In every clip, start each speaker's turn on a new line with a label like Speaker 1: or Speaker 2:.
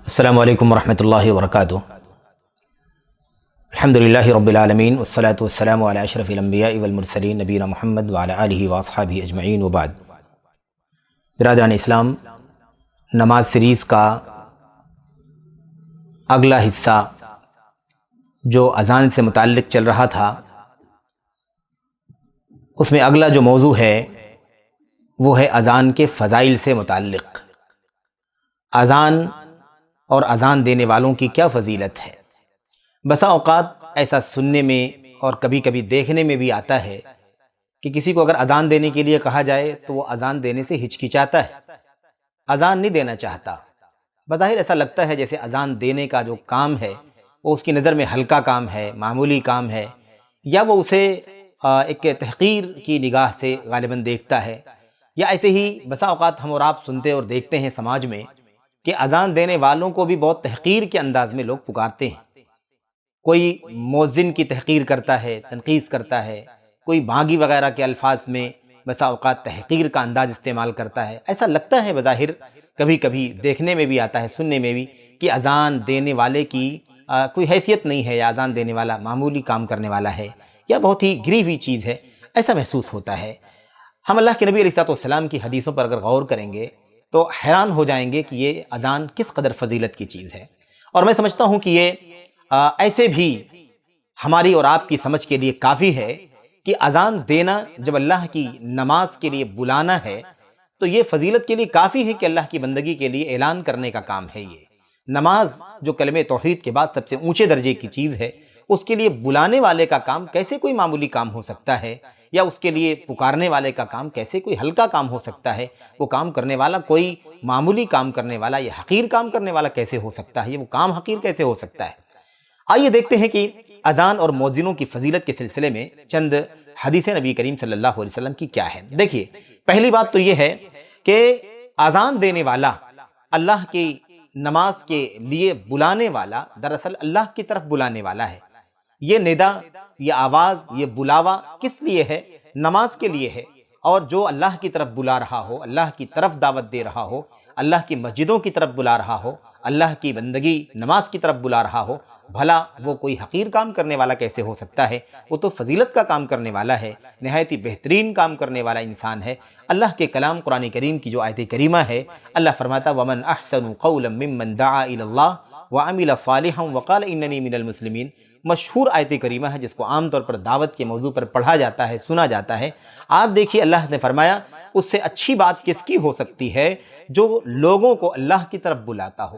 Speaker 1: السلام علیکم ورحمۃ اللہ وبرکاتہ۔ الحمدللہ رب العالمین والصلاة والسلام علی اشرف الانبیاء والمرسلین نبینا محمد وعلی آلہ واصحابہ اجمعین وبعد۔ برادران اسلام، نماز سیریز کا اگلا حصہ جو اذان سے متعلق چل رہا تھا، اس میں اگلا جو موضوع ہے وہ ہے اذان کے فضائل سے متعلق۔ اذان اور اذان دینے والوں کی کیا فضیلت ہے؟ بسا اوقات ایسا سننے میں اور کبھی کبھی دیکھنے میں بھی آتا ہے کہ کسی کو اگر اذان دینے کے لیے کہا جائے تو وہ اذان دینے سے ہچکچاتا ہے، اذان نہیں دینا چاہتا۔ بظاہر ایسا لگتا ہے جیسے اذان دینے کا جو کام ہے وہ اس کی نظر میں ہلکا کام ہے، معمولی کام ہے، یا وہ اسے ایک تحقیر کی نگاہ سے غالباً دیکھتا ہے، یا ایسے ہی بسا اوقات ہم اور آپ سنتے اور دیکھتے ہیں سماج میں کہ اذان دینے والوں کو بھی بہت تحقیر کے انداز میں لوگ پکارتے ہیں۔ کوئی مؤذن کی تحقیر کرتا ہے، تنقیص کرتا ہے، کوئی بانگی وغیرہ کے الفاظ میں بسا اوقات تحقیر کا انداز استعمال کرتا ہے۔ ایسا لگتا ہے بظاہر، کبھی کبھی دیکھنے میں بھی آتا ہے، سننے میں بھی، کہ اذان دینے والے کی کوئی حیثیت نہیں ہے، یا اذان دینے والا معمولی کام کرنے والا ہے، یا بہت ہی گری ہوئی چیز ہے، ایسا محسوس ہوتا ہے۔ ہم اللہ کے نبی علیہ السلام کی حدیثوں پر اگر غور کریں گے تو حیران ہو جائیں گے کہ یہ اذان کس قدر فضیلت کی چیز ہے۔ اور میں سمجھتا ہوں کہ یہ ایسے بھی ہماری اور آپ کی سمجھ کے لیے کافی ہے کہ اذان دینا، جب اللہ کی نماز کے لیے بلانا ہے تو یہ فضیلت کے لیے کافی ہے کہ اللہ کی بندگی کے لیے اعلان کرنے کا کام ہے۔ یہ نماز جو کلمہ توحید کے بعد سب سے اونچے درجے کی چیز ہے، اس کے لیے بلانے والے کا کام کیسے کوئی معمولی کام ہو سکتا ہے، یا اس کے لیے پکارنے والے کا کام کیسے کوئی ہلکا کام ہو سکتا ہے؟ وہ کام کرنے والا کوئی معمولی کام کرنے والا یا حقیر کام کرنے والا کیسے ہو سکتا ہے؟ یہ وہ کام حقیر کیسے ہو سکتا ہے؟ آئیے دیکھتے ہیں کہ اذان اور مؤذنوں کی فضیلت کے سلسلے میں چند حدیث نبی کریم صلی اللہ علیہ وسلم کی کیا ہے۔ دیکھیے، پہلی بات تو یہ ہے کہ اذان دینے والا، اللہ کی نماز کے لیے بلانے والا، دراصل اللہ کی طرف بلانے والا ہے۔ یہ ندا، یہ آواز، یہ بلاوا کس لیے ہے؟ نماز کے لیے ہے۔ اور جو اللہ کی طرف بلا رہا ہو، اللہ کی طرف دعوت دے رہا ہو، اللہ کی مسجدوں کی طرف بلا رہا ہو، اللہ کی بندگی نماز کی طرف بلا رہا ہو، بھلا وہ کوئی حقیر کام کرنے والا کیسے ہو سکتا ہے؟ وہ تو فضیلت کا کام کرنے والا ہے، نہایت ہی بہترین کام کرنے والا انسان ہے۔ اللہ کے کلام قرآن کریم کی جو آیت کریمہ ہے، اللہ فرماتا وَمَنْ أَحْسَنُ قَوْلًا مِّمَّنْ دَعَا إِلَى اللَّهِ وَعَمِلَ صَالِحًا وَقَالَ إِنَّنِي مِنَ الْمُسْلِمِينَ۔ مشہور آیت کریمہ ہے جس کو عام طور پر دعوت کے موضوع پر پڑھا جاتا ہے، سنا جاتا ہے۔ آپ دیکھیے، اللہ نے فرمایا اس سے اچھی بات کس کی ہو سکتی ہے جو لوگوں کو اللہ کی طرف بلاتا ہو۔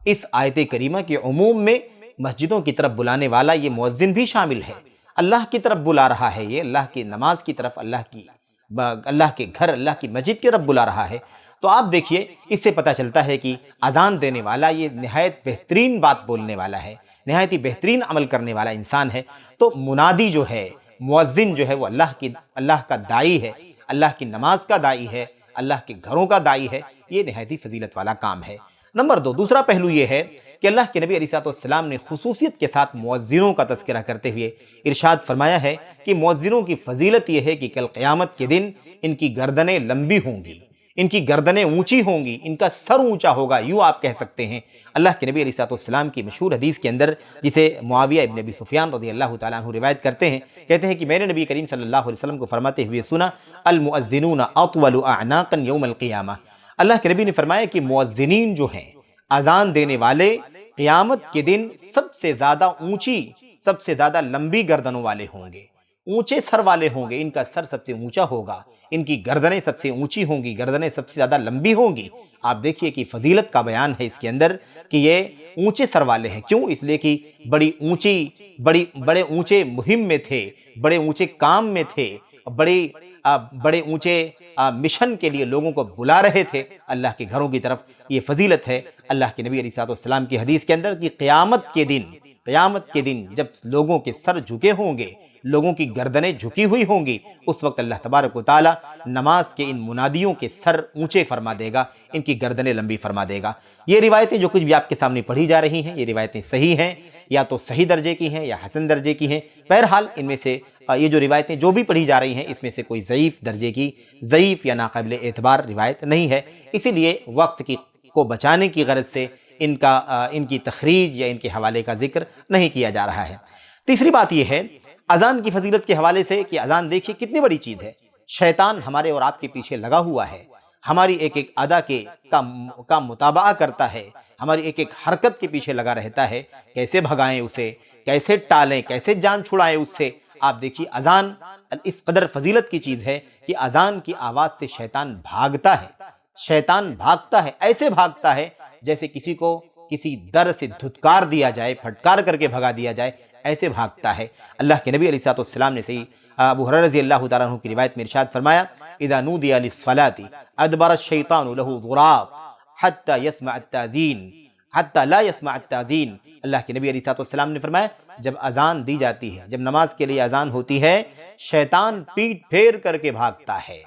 Speaker 1: اس آیت کریمہ کے عموم میں مسجدوں کی طرف بلانے والا یہ مؤذن بھی شامل ہے۔ اللہ کی طرف بلا رہا ہے، یہ اللہ کی نماز کی طرف، اللہ کے گھر، اللہ کی مسجد کی طرف بلا رہا ہے۔ تو آپ دیکھیے، اس سے پتہ چلتا ہے کہ اذان دینے والا یہ نہایت بہترین بات بولنے والا ہے، نہایت ہی بہترین عمل کرنے والا انسان ہے۔ تو منادی جو ہے، مؤذن جو ہے، وہ اللہ کا داعی ہے، اللہ کی نماز کا داعی ہے، اللہ کے گھروں کا داعی ہے۔ یہ نہایت ہی فضیلت والا کام ہے۔ نمبر دو، دوسرا پہلو یہ ہے کہ اللہ کے نبی علیہ السلام نے خصوصیت کے ساتھ مؤذنوں کا تذکرہ کرتے ہوئے ارشاد فرمایا ہے کہ مؤذنوں کی فضیلت یہ ہے کہ کل قیامت کے دن ان کی گردنیں لمبی ہوں گی، ان کی گردنیں اونچی ہوں گی، ان کا سر اونچا ہوگا، یوں آپ کہہ سکتے ہیں۔ اللہ کے نبی علیہ السلام کی مشہور حدیث کے اندر، جسے معاویہ ابن ابی سفیان رضی اللہ تعالیٰ عنہ روایت کرتے ہیں، کہتے ہیں کہ میں نے نبی کریم صلی اللہ علیہ وسلم کو فرماتے ہوئے سنا المؤذنون اطول اعناقا یوم القیامہ۔ اللہ کے نبی نے فرمایا کہ مؤذنین جو ہیں، اذان دینے والے، قیامت کے دن سب سے زیادہ اونچی، سب سے زیادہ لمبی گردنوں والے ہوں گے، اونچے سر والے ہوں گے، ان کا سر سب سے اونچا ہوگا، ان کی گردنیں سب سے اونچی ہوں گی، گردنیں سب سے زیادہ لمبی ہوں گی۔ آپ دیکھیے کہ فضیلت کا بیان ہے اس کے اندر کہ یہ اونچے سر والے ہیں۔ کیوں؟ اس لیے کہ بڑے اونچے مہم میں تھے، بڑے اونچے کام میں تھے، بڑے اونچے مشن کے لیے لوگوں کو بلا رہے تھے اللہ کے گھروں کی طرف۔ یہ فضیلت ہے اللہ کے نبی علیہ السلام کی حدیث کے اندر کہ قیامت کے دن جب لوگوں کے سر جھکے ہوں گے، لوگوں کی گردنیں جھکی ہوئی ہوں گی، اس وقت اللہ تبارک و تعالی نماز کے ان منادیوں کے سر اونچے فرما دے گا، ان کی گردنیں لمبی فرما دے گا۔ یہ روایتیں جو کچھ بھی آپ کے سامنے پڑھی جا رہی ہیں، یہ روایتیں صحیح ہیں، یا تو صحیح درجے کی ہیں یا حسن درجے کی ہیں۔ بہرحال ان میں سے یہ جو روایتیں جو بھی پڑھی جا رہی ہیں، اس میں سے کوئی ضعیف درجے کی، ضعیف یا ناقابل اعتبار روایت نہیں ہے۔ اسی لیے وقت کی کو بچانے کی غرض سے ان کی تخریج یا ان کے حوالے کا ذکر نہیں کیا جا رہا ہے۔ تیسری بات یہ ہے اذان کی فضیلت کے حوالے سے کہ اذان دیکھیے کتنی بڑی چیز ہے۔ شیطان ہمارے اور آپ کے پیچھے لگا ہوا ہے، ہماری ایک ایک ادا کا متابعہ کرتا ہے، ہماری ایک ایک حرکت کے پیچھے لگا رہتا ہے، کیسے بھگائیں اسے، کیسے ٹالیں، کیسے جان چھڑائیں اس سے۔ آپ دیکھیے اذان اس قدر فضیلت کی چیز ہے کہ اذان کی آواز سے شیطان بھاگتا ہے، شیطان بھاگتا ہے، ایسے بھاگتا ہے جیسے کسی کو کسی در سے دھتکار دیا جائے، پھٹکار کر کے بھگا دیا جائے، ایسے بھاگتا ہے۔ اللہ کے نبی علیہ الصلوۃ والسلام نے صحیح ابو ہریرہ رضی اللہ تعالیٰ عنہ کی روایت میں ارشاد فرمایا اذا نودی للصلاۃ ادبر الشیطان له ضراط حتى يسمع التاذین حتى لا يسمع التاذین۔ اللہ کے نبی علیہ الصلوۃ والسلام نے فرمایا جب اذان دی جاتی ہے، جب نماز کے لیے اذان ہوتی ہے، شیطان پیٹ پھیر کر کے بھاگتا ہے،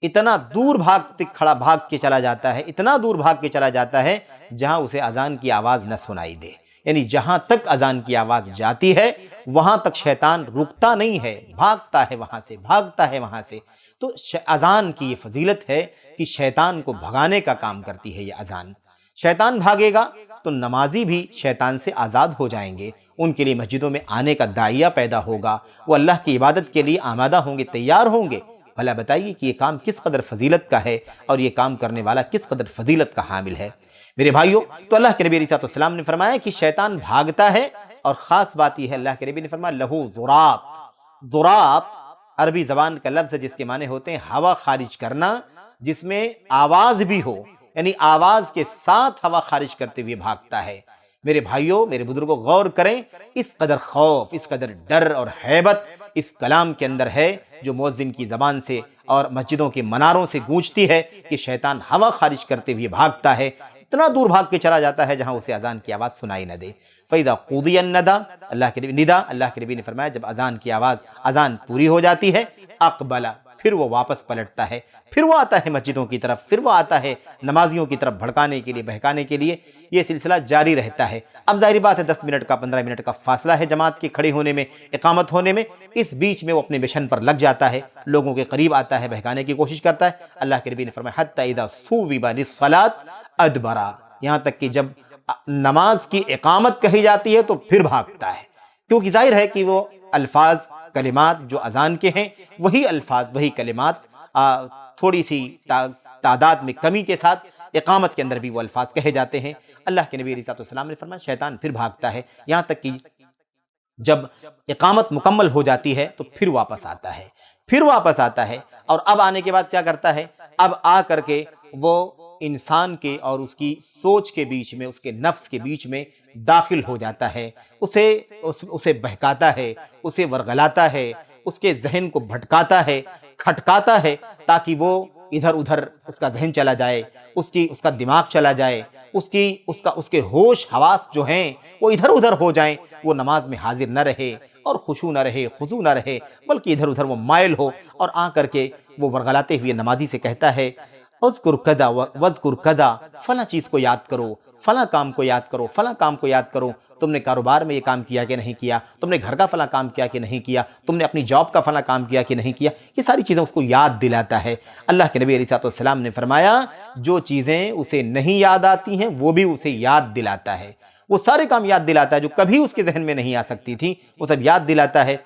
Speaker 1: اتنا دور بھاگ کے چلا جاتا ہے، اتنا دور بھاگ کے چلا جاتا ہے جہاں اسے اذان کی آواز نہ سنائی دے۔ یعنی جہاں تک اذان کی آواز جاتی ہے وہاں تک شیطان رکتا نہیں ہے، بھاگتا ہے وہاں سے، بھاگتا ہے وہاں سے۔ تو اذان کی یہ فضیلت ہے کہ شیطان کو بھگانے کا کام کرتی ہے یہ اذان۔ شیطان بھاگے گا تو نمازی بھی شیطان سے آزاد ہو جائیں گے، ان کے لیے مسجدوں میں آنے کا داعیہ پیدا ہوگا، وہ اللہ کی عبادت کے لیے آمادہ ہوں گے، تیار ہوں گے۔ بھلا بتائیے کہ یہ کام کس قدر فضیلت کا ہے اور یہ کام کرنے والا کس قدر فضیلت کا حامل ہے۔ میرے بھائیوں، تو اللہ کے نبی علیہ الصلوۃ والسلام نے فرمایا کہ شیطان بھاگتا ہے، اور خاص بات یہ ہے اللہ کے نبی نے فرمایا لہو ضراط۔ ضراط عربی زبان کا لفظ ہے جس کے معنی ہوتے ہیں ہوا خارج کرنا، جس میں آواز بھی ہو، یعنی آواز کے ساتھ ہوا خارج کرتے ہوئے بھاگتا ہے۔ میرے بھائیوں، میرے بزرگوں، غور کریں، اس قدر خوف، اس قدر ڈر اور ہیبت اس کلام کے اندر ہے جو مؤذن کی زبان سے اور مسجدوں کے مناروں سے گونجتی ہے کہ شیطان ہوا خارج کرتے ہوئے بھاگتا ہے، اتنا دور بھاگ کے چلا جاتا ہے جہاں اسے اذان کی آواز سنائی نہ دے۔ فَإِذَا قُضِيَ النَّدَىٰ، اللہ کے نبی نے فرمایا جب اذان کی آواز، اذان پوری ہو جاتی ہے، اقبلا، پھر وہ واپس پلٹتا ہے، پھر وہ آتا ہے مسجدوں کی طرف، پھر وہ آتا ہے نمازیوں کی طرف بھڑکانے کے لیے، بہکانے کے لیے۔ یہ سلسلہ جاری رہتا ہے۔ اب ظاہری بات ہے 10 منٹ کا 15 منٹ کا فاصلہ ہے جماعت کے کھڑے ہونے میں، اقامت ہونے میں، اس بیچ میں وہ اپنے مشن پر لگ جاتا ہے، لوگوں کے قریب آتا ہے، بہکانے کی کوشش کرتا ہے۔ اللہ کے نبی نے فرمایا حتی اذا ثوب للصلاۃ ادبرا، یہاں تک کہ جب نماز کی اقامت کہی جاتی ہے تو پھر بھاگتا ہے، کیونکہ ظاہر ہے کہ وہ الفاظ، کلمات جو اذان کے ہیں، وہی الفاظ، وہی کلمات تھوڑی سی تعداد میں کمی کے ساتھ اقامت کے اندر بھی وہ الفاظ کہے جاتے ہیں۔ اللہ کے نبی علیہ الصلوۃ والسلام نے فرمایا شیطان پھر بھاگتا ہے، یہاں تک کہ جب اقامت مکمل ہو جاتی ہے تو پھر واپس آتا ہے، پھر واپس آتا ہے، اور اب آنے کے بعد کیا کرتا ہے؟ اب آ کر کے وہ انسان کے اور اس کی سوچ کے بیچ میں، اس کے نفس کے بیچ میں داخل ہو جاتا ہے، اسے بہکاتا ہے، اسے ورغلاتا ہے، اس کے ذہن کو بھٹکاتا ہے، کھٹکاتا ہے، تاکہ وہ ادھر ادھر اس کا ذہن چلا جائے، اس کا دماغ چلا جائے، اس کے ہوش حواس جو ہیں وہ ادھر ادھر ہو جائیں، وہ نماز میں حاضر نہ رہے اور خشوع نہ رہے، خضوع نہ رہے، بلکہ ادھر ادھر وہ مائل ہو، اور آ کر کے وہ ورغلاتے ہوئے نمازی سے کہتا ہے اذکر کذا واذکر کذا، فلاں چیز کو یاد کرو، فلاں کام کو یاد کرو، فلاں کام کو یاد کرو، تم نے کاروبار میں یہ کام کیا کہ نہیں کیا، تم نے گھر کا فلاں کام کیا کہ نہیں کیا، تم نے اپنی جاب کا فلاں کام کیا کہ نہیں کیا، یہ ساری چیزیں اس کو یاد دلاتا ہے۔ اللہ کے نبی علیہ الصلوۃ والسلام نے فرمایا جو چیزیں اسے نہیں یاد آتی ہیں وہ بھی اسے یاد دلاتا ہے، وہ سارے کام یاد دلاتا ہے جو کبھی اس کے ذہن میں نہیں آ سکتی تھی، وہ سب یاد دلاتا ہے۔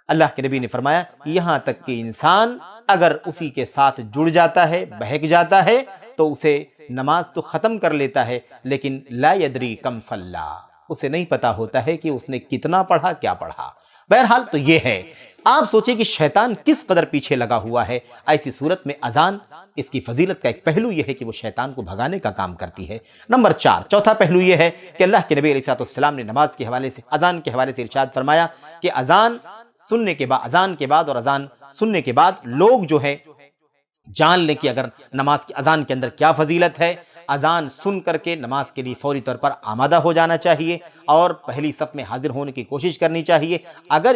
Speaker 1: اللہ کے نبی نے فرمایا یہاں تک کہ انسان اگر اسی کے ساتھ جڑ جاتا ہے، بہک جاتا ہے، تو اسے نماز تو ختم کر لیتا ہے لیکن لا یدری کم صلی، اسے نہیں پتا ہوتا ہے کہ اس نے کتنا پڑھا، کیا پڑھا۔ بہرحال تو یہ ہے، آپ سوچیں کہ شیطان کس قدر پیچھے لگا ہوا ہے۔ ایسی صورت میں اذان، اس کی فضیلت کا ایک پہلو یہ ہے کہ وہ شیطان کو بھگانے کا کام کرتی ہے۔ نمبر 4، چوتھا پہلو یہ ہے کہ اللہ کے نبی علیہ الصلوۃ والسلام نے نماز کے حوالے سے، اذان کے حوالے سے ارشاد فرمایا کہ اذان سننے کے بعد، اذان کے بعد اور اذان سننے کے بعد لوگ جو ہے جان لیں کہ اگر نماز کی اذان کے اندر کیا فضیلت ہے۔ اذان سن کر کے نماز کے لیے فوری طور پر آمادہ ہو جانا چاہیے اور پہلی صف میں حاضر ہونے کی کوشش کرنی چاہیے۔ اگر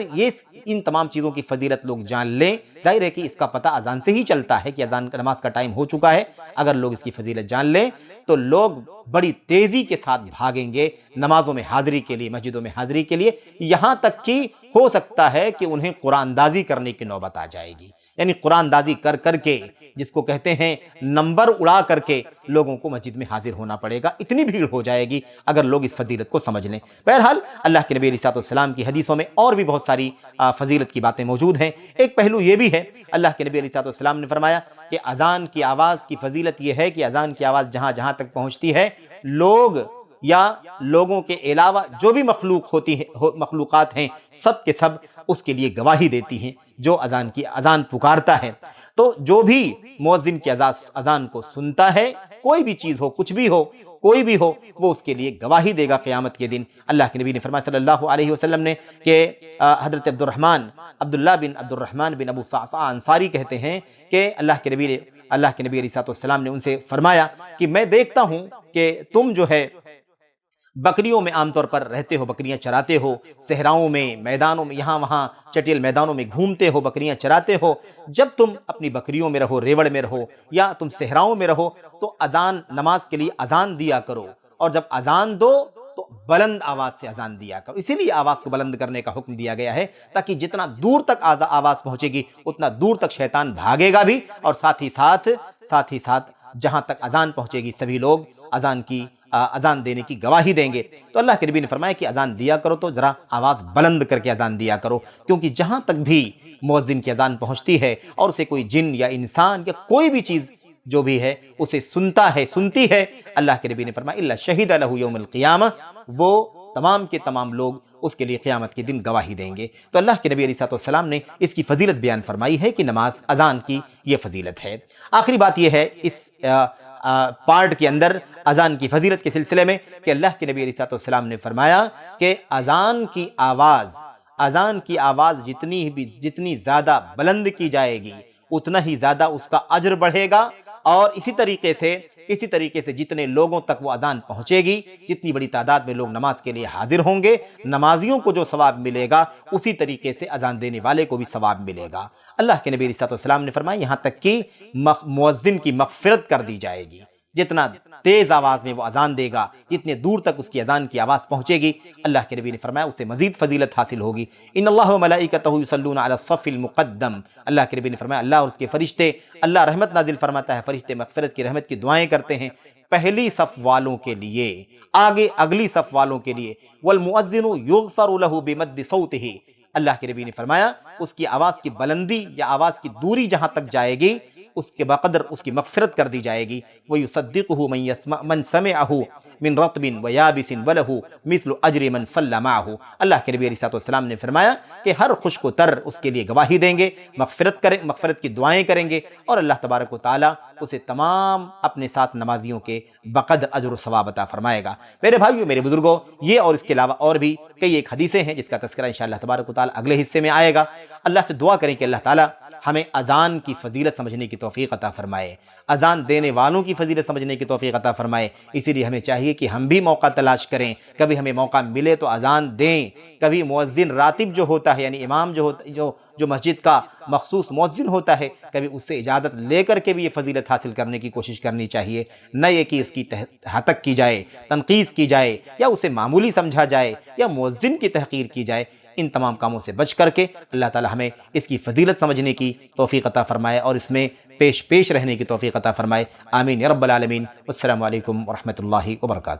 Speaker 1: ان تمام چیزوں کی فضیلت لوگ جان لیں، ظاہر ہے کہ اس کا پتہ اذان سے ہی چلتا ہے کہ اذان نماز کا ٹائم ہو چکا ہے۔ اگر لوگ اس کی فضیلت جان لیں تو لوگ بڑی تیزی کے ساتھ بھاگیں گے نمازوں میں حاضری کے لیے، مسجدوں میں حاضری کے لیے، یہاں تک کہ ہو سکتا ہے کہ انہیں قرآن دازی کرنے کی نوبت آ جائے گی، یعنی قرآن دازی کر کر کے، جس کو کہتے ہیں نمبر اڑا کر کے لوگوں کو مسجد میں حاضر ہونا پڑے گا، اتنی بھیڑ ہو جائے گی اگر لوگ اس فضیلت کو سمجھ لیں۔ بہرحال اللہ کے نبی علیہ السلام کی حدیثوں میں اور بھی بہت ساری فضیلت کی باتیں موجود ہیں۔ ایک پہلو یہ بھی ہے، اللہ کے نبی علیہ السلام نے فرمایا کہ اذان کی آواز کی فضیلت یہ ہے کہ اذان کی آواز جہاں جہاں تک پہنچتی ہے، لوگ یا لوگوں کے علاوہ جو بھی مخلوقات ہیں، سب کے سب اس کے لیے گواہی دیتی ہیں جو اذان پکارتا ہے۔ تو جو بھی مؤذن کی اذان کو سنتا ہے، کوئی بھی چیز ہو، کچھ بھی ہو، کوئی بھی ہو، وہ اس کے لیے گواہی دے گا قیامت کے دن۔ اللہ کے نبی نے فرمایا صلی اللہ علیہ وسلم نے کہ حضرت عبداللہ بن عبد الرحمن بن ابو صعصع انصاری کہتے ہیں کہ اللہ کے نبی علیہ السلام نے ان سے فرمایا کہ میں دیکھتا ہوں کہ تم جو ہے بکریوں میں عام طور پر رہتے ہو، بکریاں چراتے ہو، صحراؤں میں، میدانوں میں، یہاں وہاں چٹیل میدانوں میں گھومتے ہو، بکریاں چراتے ہو۔ جب تم اپنی بکریوں میں رہو، ریوڑ میں رہو، یا تم صحراؤں میں رہو، تو نماز کے لیے اذان دیا کرو، اور جب اذان دو تو بلند آواز سے اذان دیا کرو۔ اسی لیے آواز کو بلند کرنے کا حکم دیا گیا ہے، تاکہ جتنا دور تک آواز پہنچے گی اتنا دور تک شیطان بھاگے گا بھی، اور ساتھ ہی ساتھ جہاں تک اذان پہنچے گی سبھی لوگ اذان دینے کی گواہی دیں گے۔ تو اللہ کے نبی نے فرمایا کہ اذان دیا کرو تو ذرا آواز بلند کر کے اذان دیا کرو، کیونکہ جہاں تک بھی مؤذن کی اذان پہنچتی ہے اور اسے کوئی جن یا انسان یا کوئی بھی چیز جو بھی ہے اسے سنتی ہے، اللہ کے نبی نے فرمایا الا شہد لہ یوم القیامہ، وہ تمام کے تمام لوگ اس کے لیے قیامت کے دن گواہی دیں گے۔ تو اللہ کے نبی علیہ السلام نے اس کی فضیلت بیان فرمائی ہے کہ نماز اذان کی یہ فضیلت ہے۔ آخری بات یہ ہے اس پارٹ کے اندر اذان کی فضیلت کے سلسلے میں کہ اللہ کے نبی علیہ السلام نے فرمایا کہ اذان کی آواز جتنی زیادہ بلند کی جائے گی اتنا ہی زیادہ اس کا اجر بڑھے گا، اور اسی طریقے سے جتنے لوگوں تک وہ اذان پہنچے گی، جتنی بڑی تعداد میں لوگ نماز کے لیے حاضر ہوں گے، نمازیوں کو جو ثواب ملے گا اسی طریقے سے اذان دینے والے کو بھی ثواب ملے گا۔ اللہ کے نبی علیہ السلام نے فرمایا یہاں تک کہ مؤذن کی مغفرت کر دی جائے گی، جتنا تیز آواز میں وہ اذان دے گا، جتنے دور تک اس کی اذان کی آواز پہنچے گی، اللہ کے نبی نے فرمایا اسے مزید فضیلت حاصل ہوگی۔ ان اللہ و ملائکتہ یصلون علی الصف المقدم، اللہ کے نبی نے فرمایا اللہ اور اس کے فرشتے، اللہ رحمت نازل فرماتا ہے، فرشتے مغفرت کی رحمت کی دعائیں کرتے ہیں پہلی صف والوں کے لیے، آگے اگلی صف والوں کے لیے۔ والمؤذن یغفر لہ بمد صوتہ، اللہ کے نبی نے فرمایا اس کی آواز کی بلندی یا آواز کی دوری جہاں تک جائے گی اس کے بقدر اس کی مغفرت کر دی جائے گی۔ وَيُصَدِّقُهُ مَنْ سَمِعَهُ من رطب ویابس وله مثل اجر من صلی معه، اللہ کے نبی علیہ السلام نے فرمایا کہ ہر خشک و تر اس کے لیے گواہی دیں گے، مغفرت کی دعائیں کریں گے، اور اللہ تبارک و تعالیٰ اسے تمام اپنے ساتھ نمازیوں کے بقدر اجر و ثواب عطا فرمائے گا۔ میرے بھائیو، میرے بزرگوں، یہ اور اس کے علاوہ اور بھی کئی ایک حدیثیں ہیں جس کا تذکرہ انشاءاللہ تبارک و تعالیٰ اگلے حصے میں آئے گا۔ اللہ سے دعا کریں کہ اللہ تعالیٰ ہمیں اذان کی فضیلت سمجھنے کی توفیق عطا فرمائے، اذان دینے والوں کی فضیلت سمجھنے کی توفیق عطا فرمائے۔ اسی لیے ہمیں چاہیے کہ ہم بھی موقع تلاش کریں، کبھی ہمیں موقع ملے تو اذان دیں، کبھی مؤذن راتب جو ہوتا ہے یعنی امام جو مسجد کا مخصوص مؤذن ہوتا ہے، کبھی اس سے اجازت لے کر کے بھی یہ فضیلت حاصل کرنے کی کوشش کرنی چاہیے، نہ یہ کہ اس کی ہتک کی جائے، تنقیص کی جائے، یا اسے معمولی سمجھا جائے، یا مؤذن کی تحقیر کی جائے۔ ان تمام کاموں سے بچ کر کے اللہ تعالی ہمیں اس کی فضیلت سمجھنے کی توفیق عطا فرمائے اور اس میں پیش رہنے کی توفیق عطا فرمائے۔ آمین یا رب العالمین۔ والسلام علیکم ورحمۃ اللہ وبرکاتہ۔